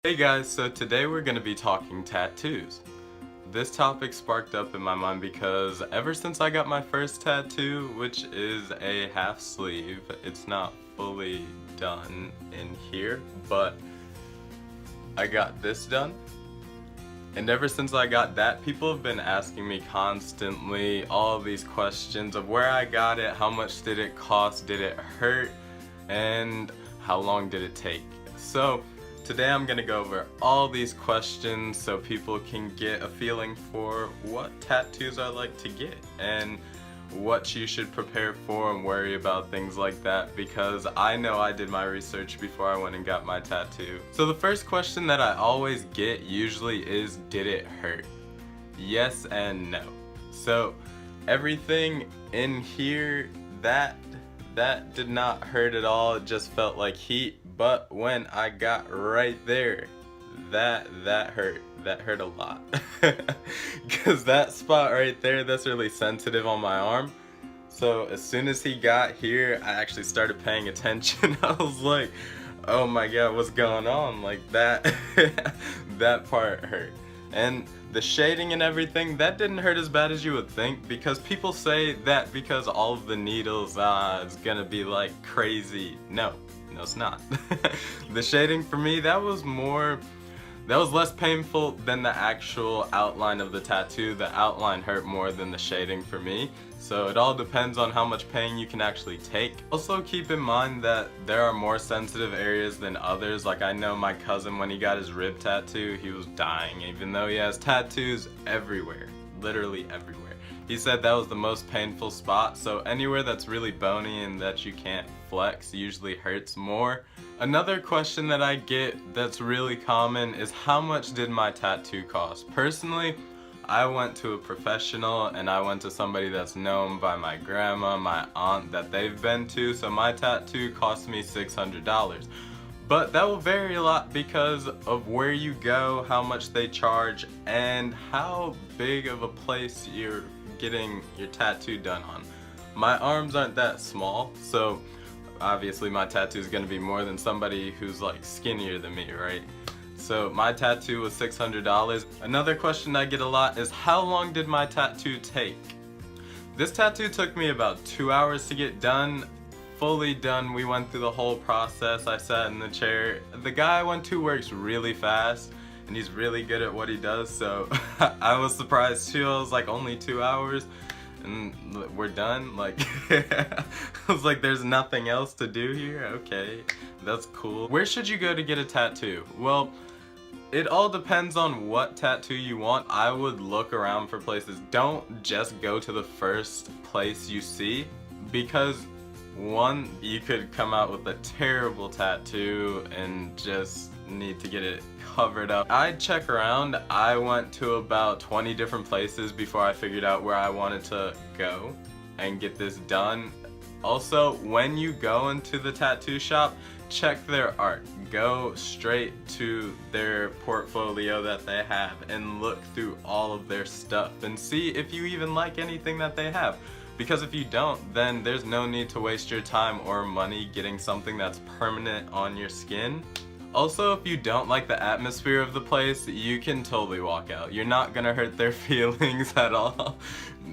Hey guys, so today we're going to be talking tattoos. This topic sparked up in my mind because ever since I got my first tattoo, which is a half sleeve, it's not fully done in here, but I got this done. And ever since I got that, people have been asking me constantly all these questions of where I got it, how much did it cost, did it hurt, and how long did it take. So today I'm going to go over all these questions so people can get a feeling for what tattoos are like to get and what you should prepare for and worry about things like that, because I know I did my research before I went and got my tattoo. So the first question that I always get usually is, did it hurt? Yes and no. So everything in here, that did not hurt at all. It just felt like heat. But when I got right there, that hurt. That hurt a lot. Because that spot right there, that's really sensitive on my arm. So as soon as he got here, I actually started paying attention. I was like, oh my god, what's going on? Like that, that part hurt. And the shading and everything, that didn't hurt as bad as you would think, because people say that because all of the needles, it's gonna be like crazy. No, it's not. The shading for me, that was less painful than the actual outline of the tattoo. The outline hurt more than the shading for me. So it all depends on how much pain you can actually take. Also keep in mind that there are more sensitive areas than others. Like I know my cousin, when he got his rib tattoo, he was dying, even though he has tattoos everywhere, literally everywhere. He said that was the most painful spot, so anywhere that's really bony and that you can't flex usually hurts more. Another question that I get that's really common is, how much did my tattoo cost? Personally, I went to a professional and I went to somebody that's known by my grandma, my aunt, that they've been to, so my tattoo cost me $600. But that will vary a lot because of where you go, how much they charge, and how big of a place you're getting your tattoo done on. My arms aren't that small, so obviously my tattoo is going to be more than somebody who's like skinnier than me, right? So my tattoo was $600. Another question I get a lot is, how long did my tattoo take? This tattoo took me about 2 hours to get done. Fully done, we went through the whole process. I sat in the chair. The guy I went to works really fast and he's really good at what he does, so I was surprised too. I was like, only 2 hours and we're done? Like, I was like, there's nothing else to do here? Okay, that's cool. Where should you go to get a tattoo? Well, it all depends on what tattoo you want. I would look around for places. Don't just go to the first place you see, because one, you could come out with a terrible tattoo and just need to get it covered up. I'd check around. I went to about 20 different places before I figured out where I wanted to go and get this done. Also, when you go into the tattoo shop, check their art. Go straight to their portfolio that they have and look through all of their stuff and see if you even like anything that they have. Because if you don't, then there's no need to waste your time or money getting something that's permanent on your skin. Also, if you don't like the atmosphere of the place, you can totally walk out. You're not gonna hurt their feelings at all.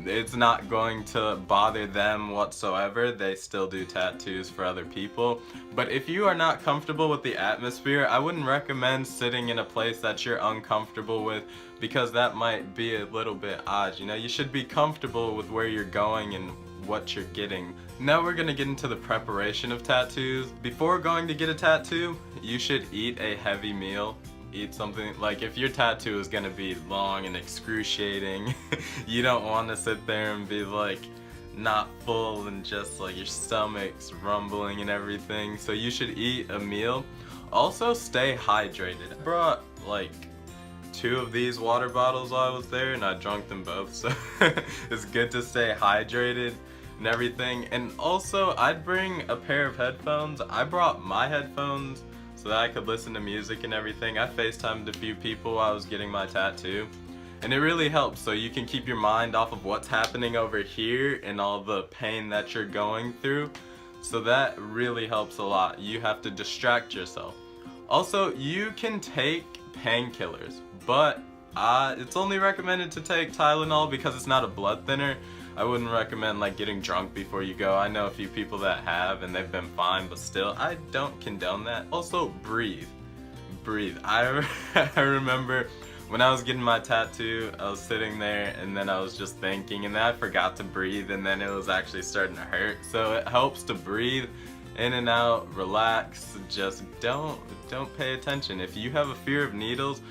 It's not going to bother them whatsoever. They still do tattoos for other people. But if you are not comfortable with the atmosphere, I wouldn't recommend sitting in a place that you're uncomfortable with, because that might be a little bit odd. You know, you should be comfortable with where you're going and what you're getting. Now we're gonna get into the preparation of tattoos. Before going to get a tattoo, you should eat a heavy meal. Eat something, like if your tattoo is gonna be long and excruciating, you don't want to sit there and be like not full and just like your stomach's rumbling and everything. So you should eat a meal. Also stay hydrated. I brought like 2 of these water bottles while I was there and I drank them both, so it's good to stay hydrated and everything. And also I'd bring a pair of headphones. I brought my headphones so that I could listen to music and everything. I FaceTimed a few people while I was getting my tattoo, and it really helps, so you can keep your mind off of what's happening over here and all the pain that you're going through. So that really helps a lot. You have to distract yourself. Also, you can take painkillers, but it's only recommended to take Tylenol because it's not a blood thinner. I wouldn't recommend like getting drunk before you go. I know a few people that have and they've been fine, but still, I don't condone that. Also, breathe. Breathe. I remember when I was getting my tattoo, I was sitting there and then I was just thinking, and then I forgot to breathe, and then it was actually starting to hurt. So it helps to breathe in and out, relax, just don't pay attention. If you have a fear of needles,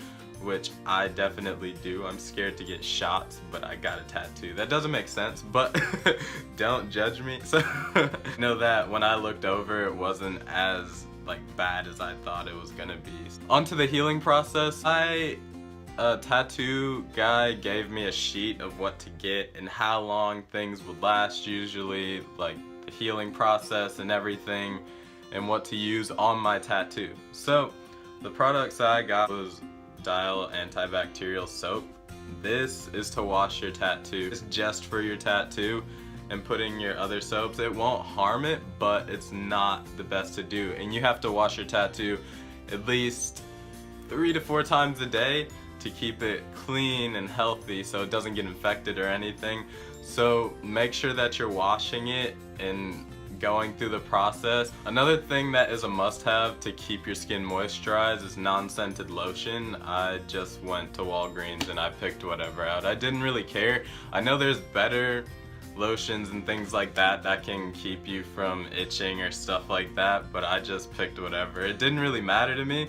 which I definitely do, I'm scared to get shots, but I got a tattoo. That doesn't make sense, but don't judge me. So know that when I looked over, it wasn't as like bad as I thought it was gonna be. On to the healing process. A tattoo guy gave me a sheet of what to get and how long things would last, usually like the healing process and everything, and what to use on my tattoo. So the products I got was Dial antibacterial soap. This is to wash your tattoo. It's just for your tattoo, and putting your other soaps, it won't harm it, but it's not the best to do. And you have to wash your tattoo at least 3 to 4 times a day to keep it clean and healthy so it doesn't get infected or anything. So make sure that you're washing it and going through the process. Another thing that is a must-have to keep your skin moisturized is non-scented lotion. I just went to Walgreens and I picked whatever out. I didn't really care. I know there's better lotions and things like that that can keep you from itching or stuff like that, but I just picked whatever. It didn't really matter to me,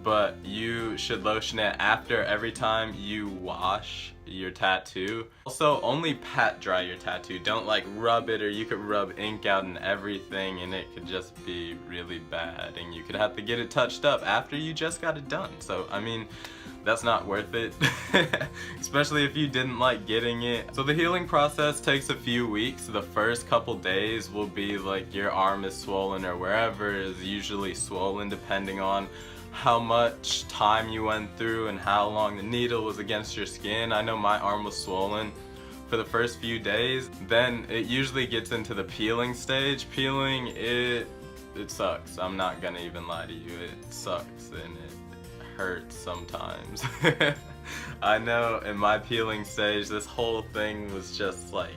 but you should lotion it after every time you wash your tattoo. Also, only pat dry your tattoo. Don't like rub it, or you could rub ink out and everything and it could just be really bad, and you could have to get it touched up after you just got it done. So I mean, that's not worth it, especially if you didn't like getting it. So the healing process takes a few weeks. The first couple days will be like your arm is swollen, or wherever is usually swollen, depending on how much time you went through and how long the needle was against your skin. I know my arm was swollen for the first few days. Then it usually gets into the peeling stage. Peeling, it sucks. I'm not gonna even lie to you. It sucks and it hurts sometimes. I know in my peeling stage, this whole thing was just like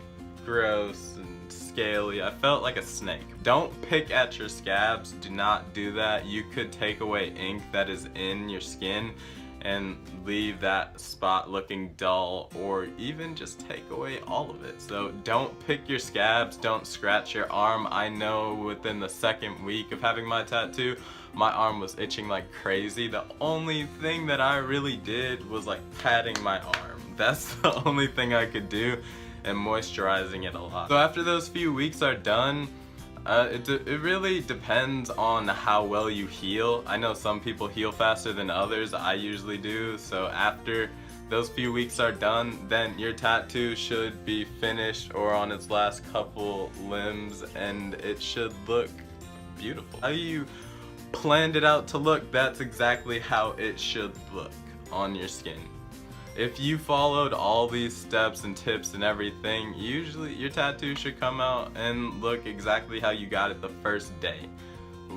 gross and scaly. I felt like a snake. Don't pick at your scabs. Do not do that. You could take away ink that is in your skin and leave that spot looking dull, or even just take away all of it. So don't pick your scabs. Don't scratch your arm. I know within the second week of having my tattoo, my arm was itching like crazy. The only thing that I really did was like patting my arm. That's the only thing I could do, and moisturizing it a lot. So after those few weeks are done, it really depends on how well you heal. I know some people heal faster than others. I usually do. So after those few weeks are done, then your tattoo should be finished or on its last couple limbs, and it should look beautiful. How you planned it out to look, that's exactly how it should look on your skin. If you followed all these steps and tips and everything, usually your tattoo should come out and look exactly how you got it the first day,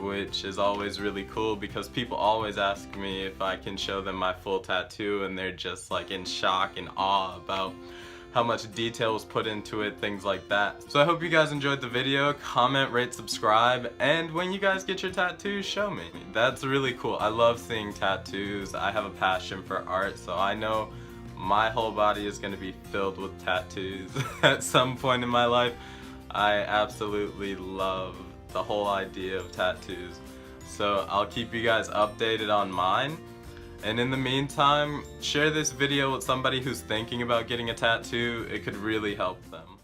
which is always really cool because people always ask me if I can show them my full tattoo, and they're just like in shock and awe about how much detail was put into it, things like that. So I hope you guys enjoyed the video. Comment, rate, subscribe, and when you guys get your tattoos, show me. That's really cool. I love seeing tattoos. I have a passion for art, so I know my whole body is going to be filled with tattoos at some point in my life. I absolutely love the whole idea of tattoos. So I'll keep you guys updated on mine. And in the meantime, share this video with somebody who's thinking about getting a tattoo. It could really help them.